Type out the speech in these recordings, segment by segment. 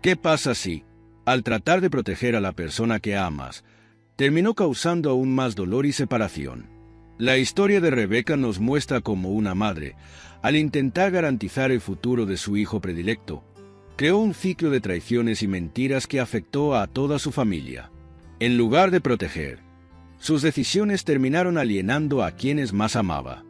¿Qué pasa si, al tratar de proteger a la persona que amas, terminó causando aún más dolor y separación? La historia de Rebeca nos muestra cómo una madre, al intentar garantizar el futuro de su hijo predilecto, creó un ciclo de traiciones y mentiras que afectó a toda su familia. En lugar de proteger, sus decisiones terminaron alienando a quienes más amaba.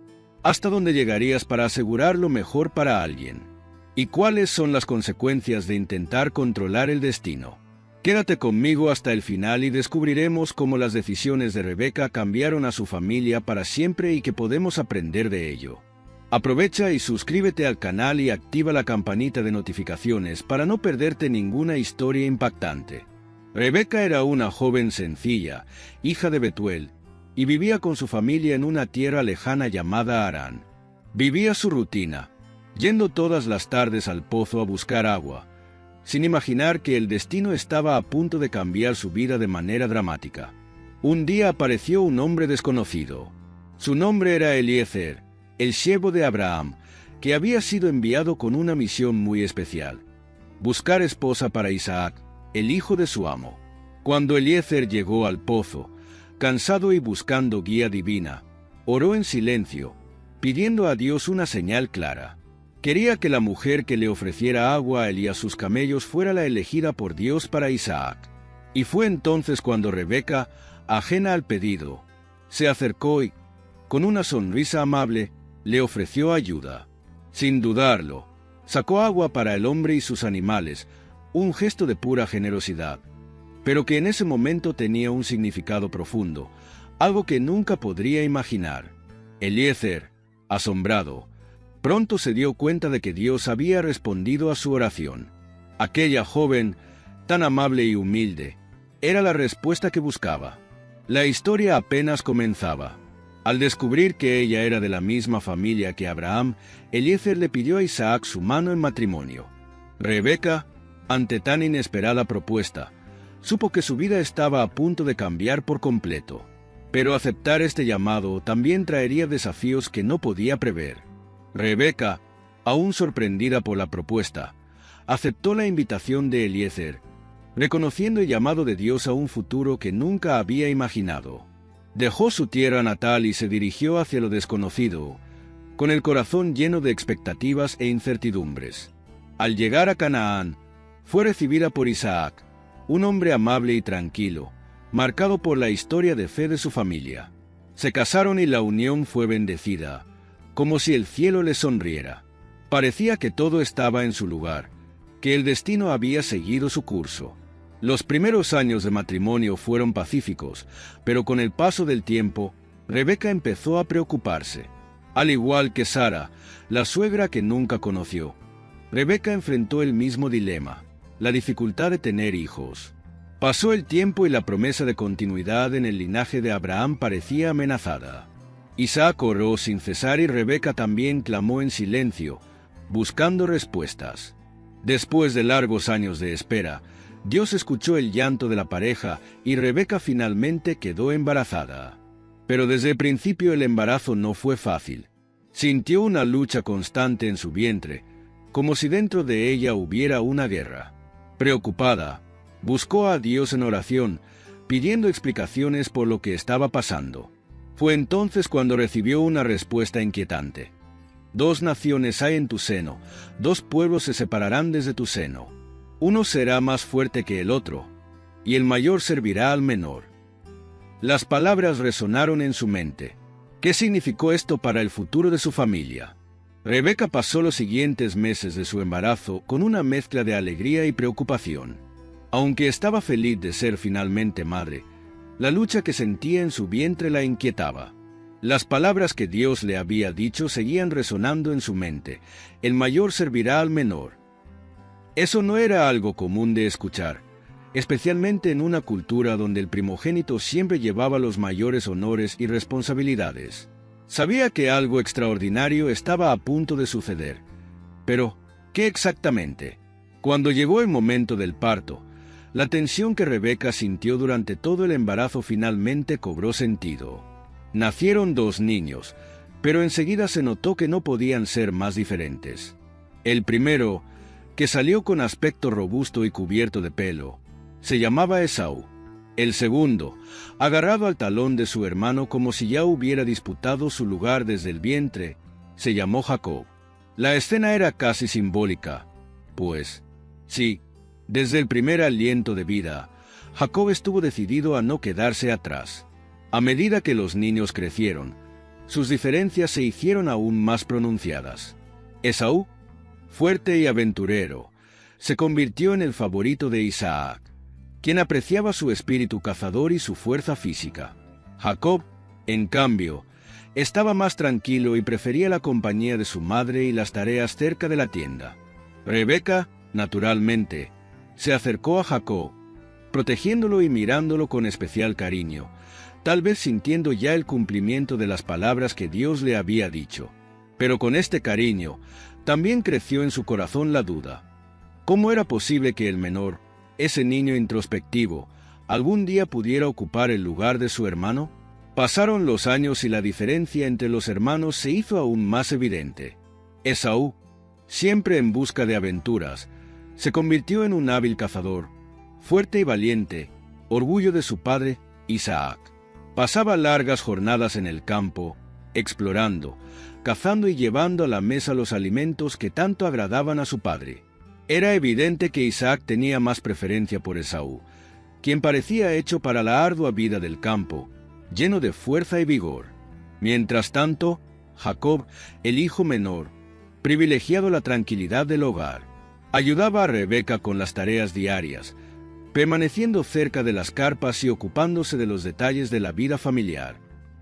¿Hasta dónde llegarías para asegurar lo mejor para alguien? ¿Y cuáles son las consecuencias de intentar controlar el destino? Quédate conmigo hasta el final y descubriremos cómo las decisiones de Rebeca cambiaron a su familia para siempre y que podemos aprender de ello. Aprovecha y suscríbete al canal y activa la campanita de notificaciones para no perderte ninguna historia impactante. Rebeca era una joven sencilla, hija de Betuel, y vivía con su familia en una tierra lejana llamada Harán. Vivía su rutina, yendo todas las tardes al pozo a buscar agua, sin imaginar que el destino estaba a punto de cambiar su vida de manera dramática. Un día apareció un hombre desconocido. Su nombre era Eliezer, el siervo de Abraham, que había sido enviado con una misión muy especial: buscar esposa para Isaac, el hijo de su amo. Cuando Eliezer llegó al pozo, cansado y buscando guía divina, oró en silencio, pidiendo a Dios una señal clara. Quería que la mujer que le ofreciera agua a él y a sus camellos fuera la elegida por Dios para Isaac. Y fue entonces cuando Rebeca, ajena al pedido, se acercó y, con una sonrisa amable, le ofreció ayuda. Sin dudarlo, sacó agua para el hombre y sus animales, un gesto de pura generosidad, pero que en ese momento tenía un significado profundo, algo que nunca podría imaginar. Eliezer, asombrado, pronto se dio cuenta de que Dios había respondido a su oración. Aquella joven, tan amable y humilde, era la respuesta que buscaba. La historia apenas comenzaba. Al descubrir que ella era de la misma familia que Abraham, Eliezer le pidió a Isaac su mano en matrimonio. Rebeca, ante tan inesperada propuesta, supo que su vida estaba a punto de cambiar por completo. Pero aceptar este llamado también traería desafíos que no podía prever. Rebeca, aún sorprendida por la propuesta, aceptó la invitación de Eliezer, reconociendo el llamado de Dios a un futuro que nunca había imaginado. Dejó su tierra natal y se dirigió hacia lo desconocido, con el corazón lleno de expectativas e incertidumbres. Al llegar a Canaán, fue recibida por Isaac, un hombre amable y tranquilo, marcado por la historia de fe de su familia. Se casaron y la unión fue bendecida, como si el cielo les sonriera. Parecía que todo estaba en su lugar, que el destino había seguido su curso. Los primeros años de matrimonio fueron pacíficos, pero con el paso del tiempo, Rebeca empezó a preocuparse. Al igual que Sara, la suegra que nunca conoció, Rebeca enfrentó el mismo dilema: la dificultad de tener hijos. Pasó el tiempo y la promesa de continuidad en el linaje de Abraham parecía amenazada. Isaac oró sin cesar y Rebeca también clamó en silencio, buscando respuestas. Después de largos años de espera, Dios escuchó el llanto de la pareja y Rebeca finalmente quedó embarazada. Pero desde el principio el embarazo no fue fácil. Sintió una lucha constante en su vientre, como si dentro de ella hubiera una guerra. Preocupada, buscó a Dios en oración, pidiendo explicaciones por lo que estaba pasando. Fue entonces cuando recibió una respuesta inquietante: 2 naciones hay en tu seno, 2 pueblos se separarán desde tu seno. Uno será más fuerte que el otro, y el mayor servirá al menor. Las palabras resonaron en su mente. ¿Qué significó esto para el futuro de su familia? Rebeca pasó los siguientes meses de su embarazo con una mezcla de alegría y preocupación. Aunque estaba feliz de ser finalmente madre, la lucha que sentía en su vientre la inquietaba. Las palabras que Dios le había dicho seguían resonando en su mente: el mayor servirá al menor. Eso no era algo común de escuchar, especialmente en una cultura donde el primogénito siempre llevaba los mayores honores y responsabilidades. Sabía que algo extraordinario estaba a punto de suceder. Pero, ¿qué exactamente? Cuando llegó el momento del parto, la tensión que Rebeca sintió durante todo el embarazo finalmente cobró sentido. Nacieron 2 niños, pero enseguida se notó que no podían ser más diferentes. El primero que salió con aspecto robusto y cubierto de pelo, se llamaba Esaú. El segundo, agarrado al talón de su hermano como si ya hubiera disputado su lugar desde el vientre, se llamó Jacob. La escena era casi simbólica, pues, sí, desde el primer aliento de vida, Jacob estuvo decidido a no quedarse atrás. A medida que los niños crecieron, sus diferencias se hicieron aún más pronunciadas. Esaú, fuerte y aventurero, se convirtió en el favorito de Isaac, quien apreciaba su espíritu cazador y su fuerza física. Jacob, en cambio, estaba más tranquilo y prefería la compañía de su madre y las tareas cerca de la tienda. Rebeca, naturalmente, se acercó a Jacob, protegiéndolo y mirándolo con especial cariño, tal vez sintiendo ya el cumplimiento de las palabras que Dios le había dicho. Pero con este cariño, también creció en su corazón la duda. ¿Cómo era posible que el menor, ese niño introspectivo, algún día pudiera ocupar el lugar de su hermano? Pasaron los años y la diferencia entre los hermanos se hizo aún más evidente. Esaú, siempre en busca de aventuras, se convirtió en un hábil cazador, fuerte y valiente, orgullo de su padre, Isaac. Pasaba largas jornadas en el campo, explorando, cazando y llevando a la mesa los alimentos que tanto agradaban a su padre. Era evidente que Isaac tenía más preferencia por Esaú, quien parecía hecho para la ardua vida del campo, lleno de fuerza y vigor. Mientras tanto, Jacob, el hijo menor, privilegiado la tranquilidad del hogar, ayudaba a Rebeca con las tareas diarias, permaneciendo cerca de las carpas y ocupándose de los detalles de la vida familiar.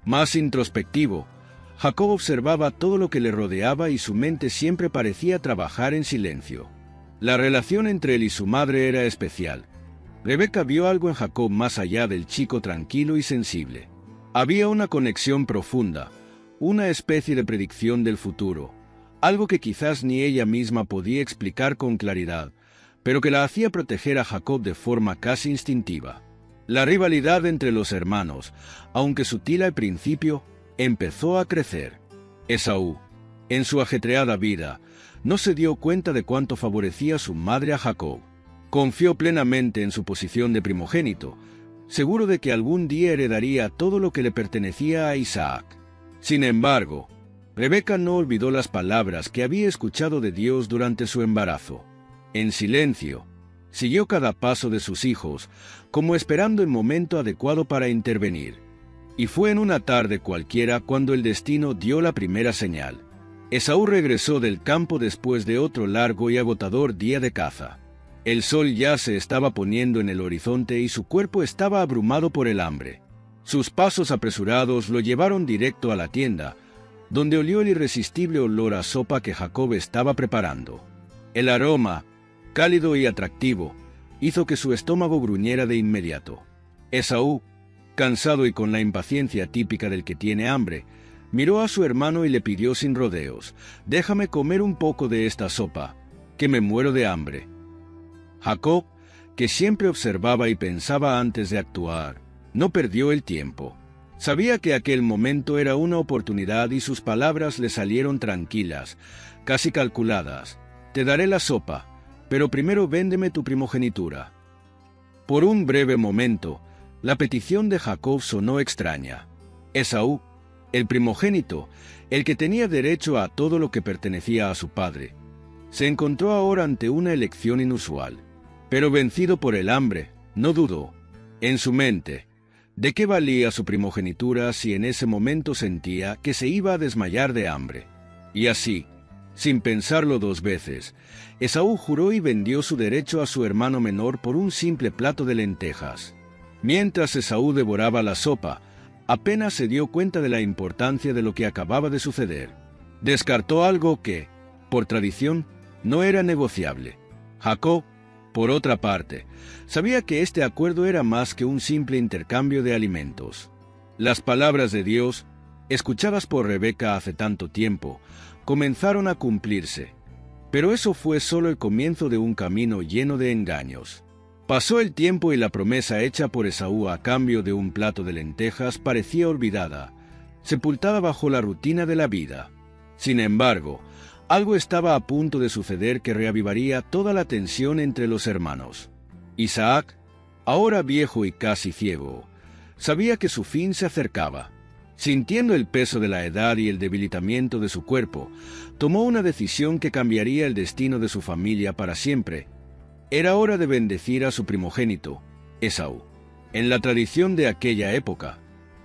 Más introspectivo, Jacob observaba todo lo que le rodeaba y su mente siempre parecía trabajar en silencio. La relación entre él y su madre era especial. Rebeca vio algo en Jacob más allá del chico tranquilo y sensible. Había una conexión profunda, una especie de predicción del futuro, algo que quizás ni ella misma podía explicar con claridad, pero que la hacía proteger a Jacob de forma casi instintiva. La rivalidad entre los hermanos, aunque sutil al principio, empezó a crecer. Esaú, en su ajetreada vida, no se dio cuenta de cuánto favorecía su madre a Jacob. Confió plenamente en su posición de primogénito, seguro de que algún día heredaría todo lo que le pertenecía a Isaac. Sin embargo, Rebeca no olvidó las palabras que había escuchado de Dios durante su embarazo. En silencio, siguió cada paso de sus hijos, como esperando el momento adecuado para intervenir. Y fue en una tarde cualquiera cuando el destino dio la primera señal. Esaú regresó del campo después de otro largo y agotador día de caza. El sol ya se estaba poniendo en el horizonte y su cuerpo estaba abrumado por el hambre. Sus pasos apresurados lo llevaron directo a la tienda, donde olió el irresistible olor a sopa que Jacob estaba preparando. El aroma, cálido y atractivo, hizo que su estómago gruñera de inmediato. Esaú, cansado y con la impaciencia típica del que tiene hambre, miró a su hermano y le pidió sin rodeos: «Déjame comer un poco de esta sopa, que me muero de hambre». Jacob, que siempre observaba y pensaba antes de actuar, no perdió el tiempo. Sabía que aquel momento era una oportunidad y sus palabras le salieron tranquilas, casi calculadas. «Te daré la sopa, pero primero véndeme tu primogenitura». Por un breve momento, la petición de Jacob sonó extraña. Esaú, el primogénito, el que tenía derecho a todo lo que pertenecía a su padre, se encontró ahora ante una elección inusual. Pero vencido por el hambre, no dudó. En su mente, ¿de qué valía su primogenitura si en ese momento sentía que se iba a desmayar de hambre? Y así, sin pensarlo dos veces, Esaú juró y vendió su derecho a su hermano menor por un simple plato de lentejas. Mientras Esaú devoraba la sopa, apenas se dio cuenta de la importancia de lo que acababa de suceder. Descartó algo que, por tradición, no era negociable. Jacob, por otra parte, sabía que este acuerdo era más que un simple intercambio de alimentos. Las palabras de Dios, escuchadas por Rebeca hace tanto tiempo, comenzaron a cumplirse. Pero eso fue solo el comienzo de un camino lleno de engaños. Pasó el tiempo y la promesa hecha por Esaú a cambio de un plato de lentejas parecía olvidada, sepultada bajo la rutina de la vida. Sin embargo, Algo estaba a punto de suceder que reavivaría toda la tensión entre los hermanos. Isaac, ahora viejo y casi ciego, sabía que su fin se acercaba. Sintiendo el peso de la edad y el debilitamiento de su cuerpo, tomó una decisión que cambiaría el destino de su familia para siempre. Era hora de bendecir a su primogénito, Esaú. En la tradición de aquella época,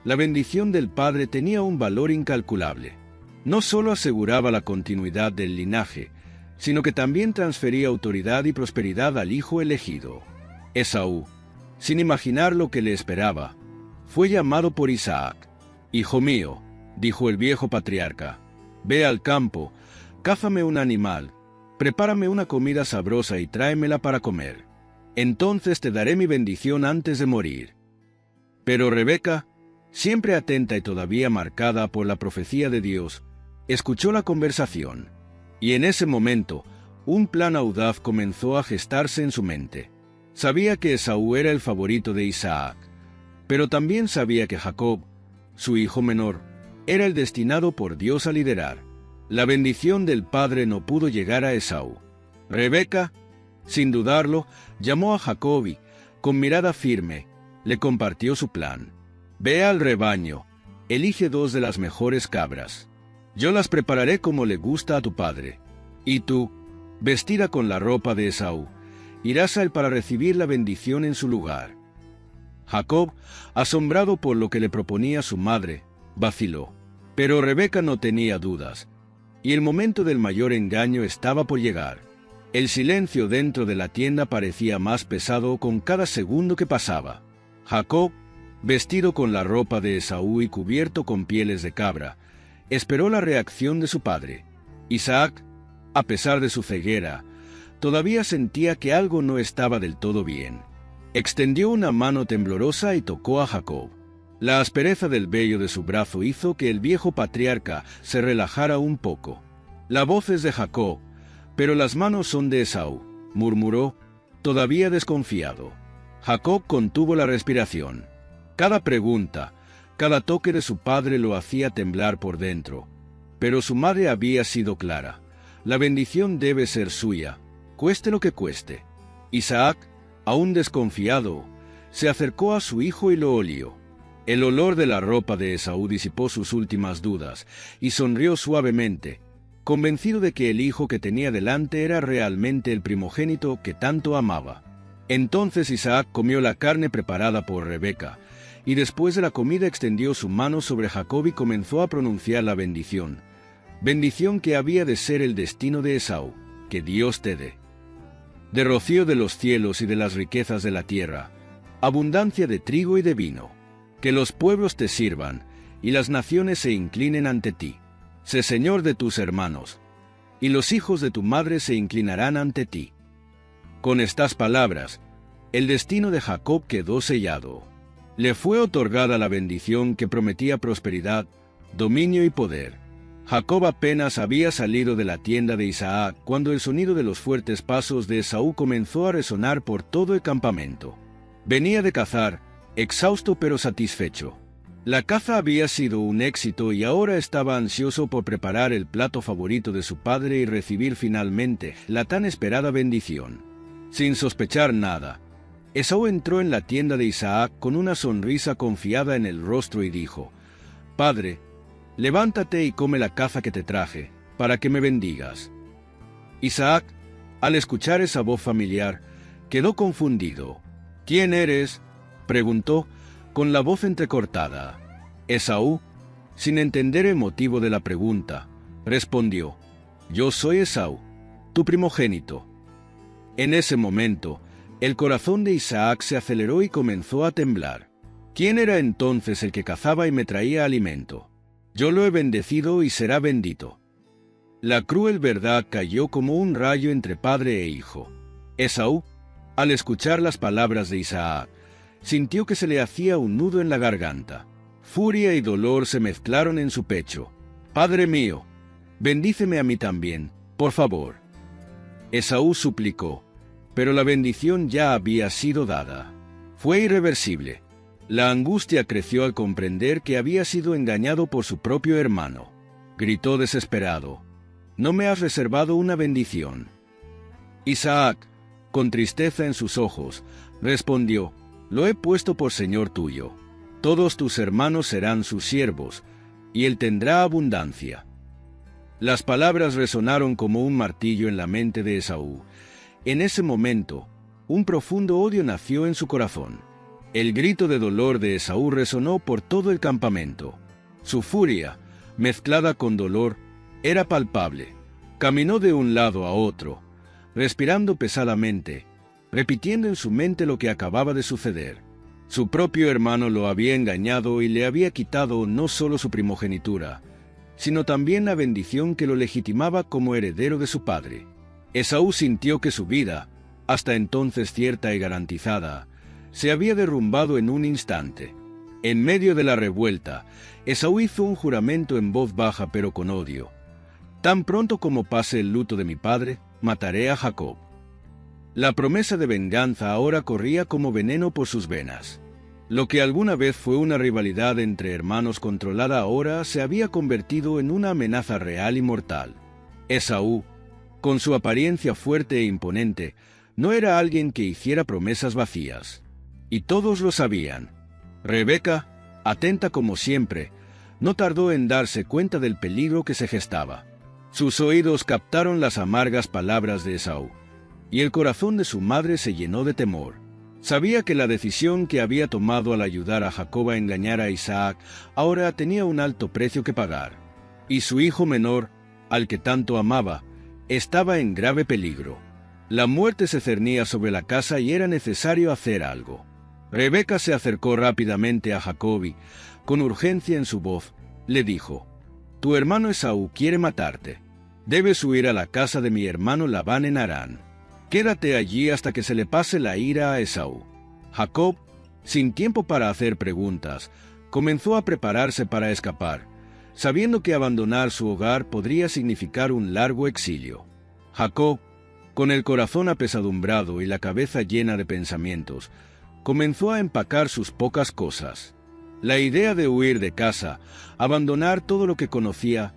la bendición del padre tenía un valor incalculable. No solo aseguraba la continuidad del linaje, sino que también transfería autoridad y prosperidad al hijo elegido. Esaú, sin imaginar lo que le esperaba, fue llamado por Isaac. «Hijo mío», dijo el viejo patriarca, «ve al campo, cázame un animal, prepárame una comida sabrosa y tráemela para comer. Entonces te daré mi bendición antes de morir». Pero Rebeca, siempre atenta y todavía marcada por la profecía de Dios, escuchó la conversación, y en ese momento, un plan audaz comenzó a gestarse en su mente. Sabía que Esaú era el favorito de Isaac, pero también sabía que Jacob, su hijo menor, era el destinado por Dios a liderar. La bendición del padre no pudo llegar a Esaú. Rebeca, sin dudarlo, llamó a Jacob y, con mirada firme, le compartió su plan. «Ve al rebaño, elige 2 de las mejores cabras. Yo las prepararé como le gusta a tu padre. Y tú, vestida con la ropa de Esaú, irás a él para recibir la bendición en su lugar». Jacob, asombrado por lo que le proponía su madre, vaciló. Pero Rebeca no tenía dudas, y el momento del mayor engaño estaba por llegar. El silencio dentro de la tienda parecía más pesado con cada segundo que pasaba. Jacob, vestido con la ropa de Esaú y cubierto con pieles de cabra, esperó la reacción de su padre. Isaac, a pesar de su ceguera, todavía sentía que algo no estaba del todo bien. Extendió una mano temblorosa y tocó a Jacob. La aspereza del vello de su brazo hizo que el viejo patriarca se relajara un poco. «La voz es de Jacob, pero las manos son de Esaú», murmuró, todavía desconfiado. Jacob contuvo la respiración. Cada pregunta, cada toque de su padre lo hacía temblar por dentro. Pero su madre había sido clara. La bendición debe ser suya, cueste lo que cueste. Isaac, aún desconfiado, se acercó a su hijo y lo olió. El olor de la ropa de Esaú disipó sus últimas dudas, y sonrió suavemente, convencido de que el hijo que tenía delante era realmente el primogénito que tanto amaba. Entonces Isaac comió la carne preparada por Rebeca, y después de la comida extendió su mano sobre Jacob y comenzó a pronunciar la bendición. Bendición que había de ser el destino de Esaú, que Dios te dé. De rocío de los cielos y de las riquezas de la tierra, abundancia de trigo y de vino. Que los pueblos te sirvan, y las naciones se inclinen ante ti. Sé señor de tus hermanos, y los hijos de tu madre se inclinarán ante ti. Con estas palabras, el destino de Jacob quedó sellado. Le fue otorgada la bendición que prometía prosperidad, dominio y poder. Jacob apenas había salido de la tienda de Isaac cuando el sonido de los fuertes pasos de Esaú comenzó a resonar por todo el campamento. Venía de cazar, exhausto pero satisfecho. La caza había sido un éxito y ahora estaba ansioso por preparar el plato favorito de su padre y recibir finalmente la tan esperada bendición. Sin sospechar nada, Esaú entró en la tienda de Isaac con una sonrisa confiada en el rostro y dijo: «Padre, levántate y come la caza que te traje, para que me bendigas». Isaac, al escuchar esa voz familiar, quedó confundido. «¿Quién eres?», preguntó, con la voz entrecortada. Esaú, sin entender el motivo de la pregunta, respondió: «Yo soy Esaú, tu primogénito». En ese momento, el corazón de Isaac se aceleró y comenzó a temblar. ¿Quién era entonces el que cazaba y me traía alimento? Yo lo he bendecido y será bendito. La cruel verdad cayó como un rayo entre padre e hijo. Esaú, al escuchar las palabras de Isaac, sintió que se le hacía un nudo en la garganta. Furia y dolor se mezclaron en su pecho. «Padre mío, bendíceme a mí también, por favor». Esaú suplicó, pero la bendición ya había sido dada. Fue irreversible. La angustia creció al comprender que había sido engañado por su propio hermano. Gritó desesperado: no me has reservado una bendición. Isaac, con tristeza en sus ojos, respondió: Lo he puesto por señor tuyo. Todos tus hermanos serán sus siervos, y él tendrá abundancia. Las palabras resonaron como un martillo en la mente de Esaú. En ese momento, un profundo odio nació en su corazón. El grito de dolor de Esaú resonó por todo el campamento. Su furia, mezclada con dolor, era palpable. Caminó de un lado a otro, respirando pesadamente, repitiendo en su mente lo que acababa de suceder. Su propio hermano lo había engañado y le había quitado no solo su primogenitura, sino también la bendición que lo legitimaba como heredero de su padre. Esaú sintió que su vida, hasta entonces cierta y garantizada, se había derrumbado en un instante. En medio de la revuelta, Esaú hizo un juramento en voz baja pero con odio. Tan pronto como pase el luto de mi padre, mataré a Jacob. La promesa de venganza ahora corría como veneno por sus venas. Lo que alguna vez fue una rivalidad entre hermanos controlada ahora se había convertido en una amenaza real y mortal. Esaú, con su apariencia fuerte e imponente, no era alguien que hiciera promesas vacías. Y todos lo sabían. Rebeca, atenta como siempre, no tardó en darse cuenta del peligro que se gestaba. Sus oídos captaron las amargas palabras de Esaú, y el corazón de su madre se llenó de temor. Sabía que la decisión que había tomado al ayudar a Jacob a engañar a Isaac ahora tenía un alto precio que pagar, y su hijo menor, al que tanto amaba, estaba en grave peligro. La muerte se cernía sobre la casa y era necesario hacer algo. Rebeca se acercó rápidamente a Jacob y, con urgencia en su voz, le dijo: «Tu hermano Esaú quiere matarte. Debes huir a la casa de mi hermano Labán en Harán. Quédate allí hasta que se le pase la ira a Esaú». Jacob, sin tiempo para hacer preguntas, comenzó a prepararse para escapar, sabiendo que abandonar su hogar podría significar un largo exilio. Jacob, con el corazón apesadumbrado y la cabeza llena de pensamientos, comenzó a empacar sus pocas cosas. La idea de huir de casa, abandonar todo lo que conocía,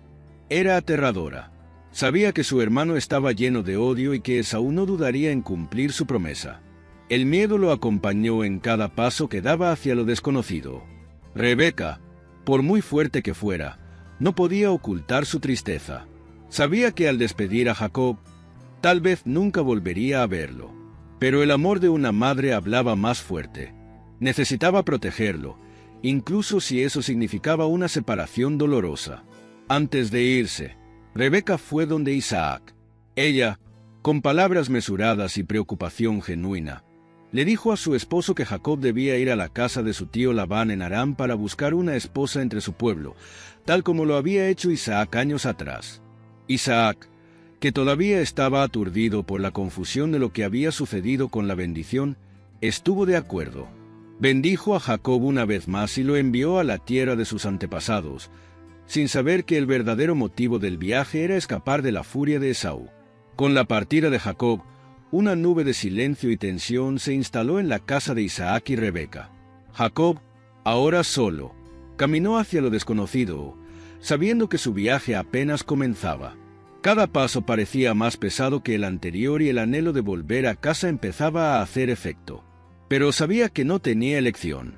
era aterradora. Sabía que su hermano estaba lleno de odio y que Esaú no dudaría en cumplir su promesa. El miedo lo acompañó en cada paso que daba hacia lo desconocido. Rebeca, por muy fuerte que fuera, no podía ocultar su tristeza. Sabía que al despedir a Jacob, tal vez nunca volvería a verlo. Pero el amor de una madre hablaba más fuerte. Necesitaba protegerlo, incluso si eso significaba una separación dolorosa. Antes de irse, Rebeca fue donde Isaac. Ella, con palabras mesuradas y preocupación genuina, le dijo a su esposo que Jacob debía ir a la casa de su tío Labán en Harán para buscar una esposa entre su pueblo, tal como lo había hecho Isaac años atrás. Isaac, que todavía estaba aturdido por la confusión de lo que había sucedido con la bendición, estuvo de acuerdo. Bendijo a Jacob una vez más y lo envió a la tierra de sus antepasados, sin saber que el verdadero motivo del viaje era escapar de la furia de Esaú. Con la partida de Jacob, una nube de silencio y tensión se instaló en la casa de Isaac y Rebeca. Jacob, ahora solo, caminó hacia lo desconocido, sabiendo que su viaje apenas comenzaba. Cada paso parecía más pesado que el anterior y el anhelo de volver a casa empezaba a hacer efecto. Pero sabía que no tenía elección.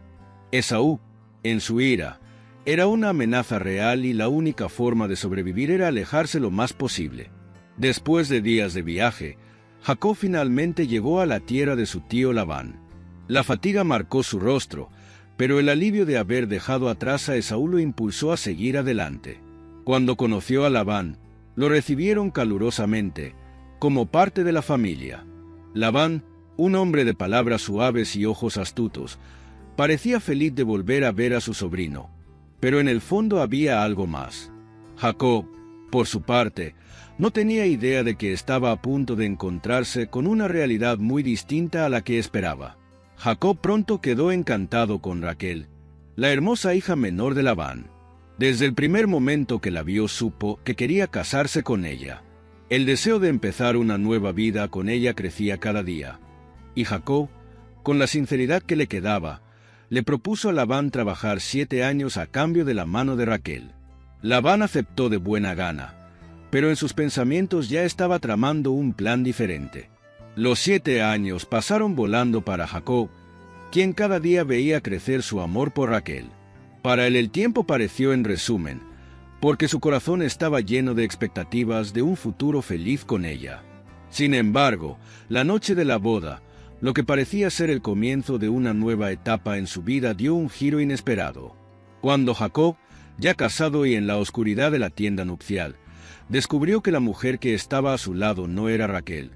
Esaú, en su ira, era una amenaza real y la única forma de sobrevivir era alejarse lo más posible. Después de días de viaje, Jacob finalmente llegó a la tierra de su tío Labán. La fatiga marcó su rostro, pero el alivio de haber dejado atrás a Esaú lo impulsó a seguir adelante. Cuando conoció a Labán, lo recibieron calurosamente, como parte de la familia. Labán, un hombre de palabras suaves y ojos astutos, parecía feliz de volver a ver a su sobrino, pero en el fondo había algo más. Jacob, por su parte, no tenía idea de que estaba a punto de encontrarse con una realidad muy distinta a la que esperaba. Jacob pronto quedó encantado con Raquel, la hermosa hija menor de Labán. Desde el primer momento que la vio supo que quería casarse con ella. El deseo de empezar una nueva vida con ella crecía cada día. Y Jacob, con la sinceridad que le quedaba, le propuso a Labán trabajar 7 años a cambio de la mano de Raquel. Labán aceptó de buena gana, pero en sus pensamientos ya estaba tramando un plan diferente. Los 7 años pasaron volando para Jacob, quien cada día veía crecer su amor por Raquel. Para él el tiempo pareció en resumen, porque su corazón estaba lleno de expectativas de un futuro feliz con ella. Sin embargo, la noche de la boda, lo que parecía ser el comienzo de una nueva etapa en su vida, dio un giro inesperado. Cuando Jacob, ya casado y en la oscuridad de la tienda nupcial, descubrió que la mujer que estaba a su lado no era Raquel,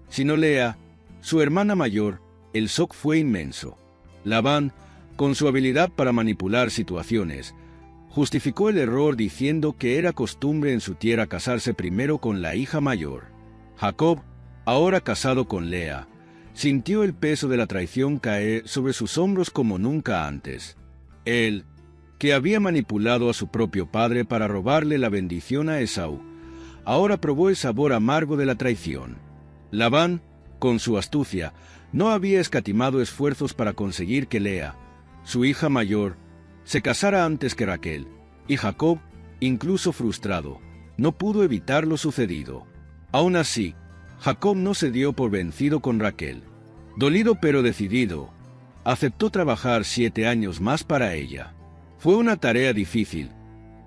sino Lea, su hermana mayor, el shock fue inmenso. Labán, con su habilidad para manipular situaciones, justificó el error diciendo que era costumbre en su tierra casarse primero con la hija mayor. Jacob, ahora casado con Lea, sintió el peso de la traición caer sobre sus hombros como nunca antes. Él, que había manipulado a su propio padre para robarle la bendición a Esaú, ahora probó el sabor amargo de la traición. Labán, con su astucia, no había escatimado esfuerzos para conseguir que Lea, su hija mayor, se casara antes que Raquel, y Jacob, incluso frustrado, no pudo evitar lo sucedido. Aún así, Jacob no se dio por vencido con Raquel. Dolido pero decidido, aceptó trabajar 7 años más para ella. Fue una tarea difícil,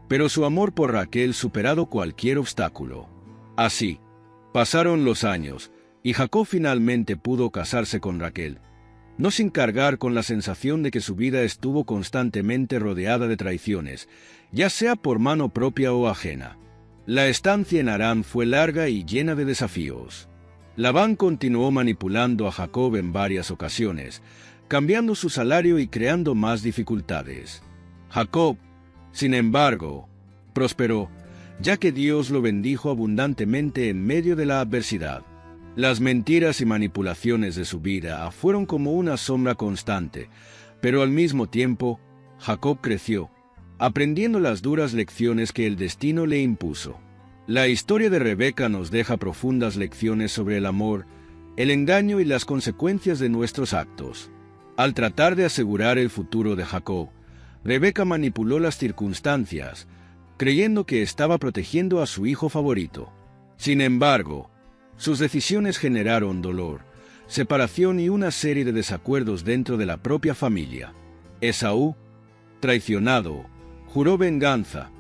pero su amor por Raquel superado cualquier obstáculo. Así, pasaron los años, y Jacob finalmente pudo casarse con Raquel, no sin cargar con la sensación de que su vida estuvo constantemente rodeada de traiciones, ya sea por mano propia o ajena. La estancia en Harán fue larga y llena de desafíos. Labán continuó manipulando a Jacob en varias ocasiones, cambiando su salario y creando más dificultades. Jacob, sin embargo, prosperó, ya que Dios lo bendijo abundantemente en medio de la adversidad. Las mentiras y manipulaciones de su vida fueron como una sombra constante, pero al mismo tiempo, Jacob creció, aprendiendo las duras lecciones que el destino le impuso. La historia de Rebeca nos deja profundas lecciones sobre el amor, el engaño y las consecuencias de nuestros actos. Al tratar de asegurar el futuro de Jacob, Rebeca manipuló las circunstancias, creyendo que estaba protegiendo a su hijo favorito. Sin embargo, sus decisiones generaron dolor, separación y una serie de desacuerdos dentro de la propia familia. Esaú, traicionado, juró venganza,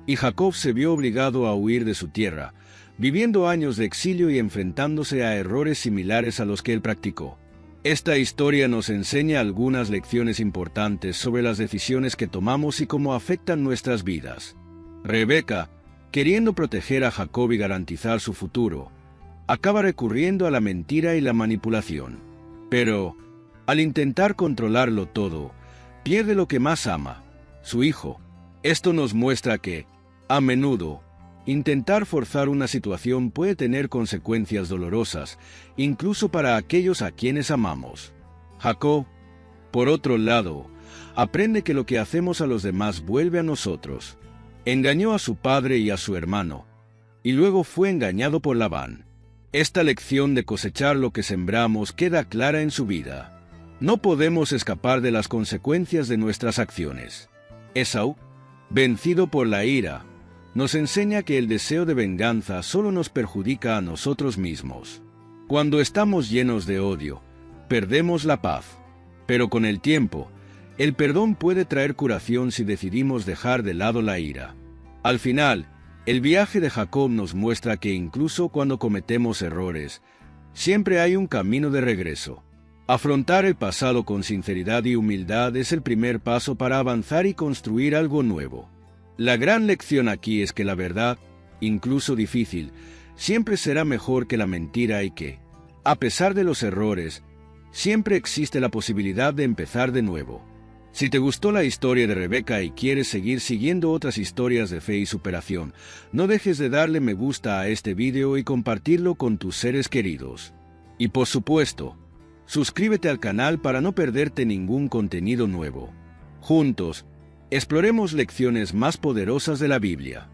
y Jacob se vio obligado a huir de su tierra, viviendo años de exilio y enfrentándose a errores similares a los que él practicó. Esta historia nos enseña algunas lecciones importantes sobre las decisiones que tomamos y cómo afectan nuestras vidas. Rebeca, queriendo proteger a Jacob y garantizar su futuro, acaba recurriendo a la mentira y la manipulación. Pero, al intentar controlarlo todo, pierde lo que más ama, su hijo. Esto nos muestra que, a menudo, intentar forzar una situación puede tener consecuencias dolorosas, incluso para aquellos a quienes amamos. Jacob, por otro lado, aprende que lo que hacemos a los demás vuelve a nosotros. Engañó a su padre y a su hermano, y luego fue engañado por Labán. Esta lección de cosechar lo que sembramos queda clara en su vida. No podemos escapar de las consecuencias de nuestras acciones. Esaú, vencido por la ira, nos enseña que el deseo de venganza solo nos perjudica a nosotros mismos. Cuando estamos llenos de odio, perdemos la paz. Pero con el tiempo, el perdón puede traer curación si decidimos dejar de lado la ira. Al final, el viaje de Jacob nos muestra que incluso cuando cometemos errores, siempre hay un camino de regreso. Afrontar el pasado con sinceridad y humildad es el primer paso para avanzar y construir algo nuevo. La gran lección aquí es que la verdad, incluso difícil, siempre será mejor que la mentira y que, a pesar de los errores, siempre existe la posibilidad de empezar de nuevo. Si te gustó la historia de Rebeca y quieres seguir siguiendo otras historias de fe y superación, no dejes de darle me gusta a este video y compartirlo con tus seres queridos. Y por supuesto, suscríbete al canal para no perderte ningún contenido nuevo. Juntos, exploremos lecciones más poderosas de la Biblia.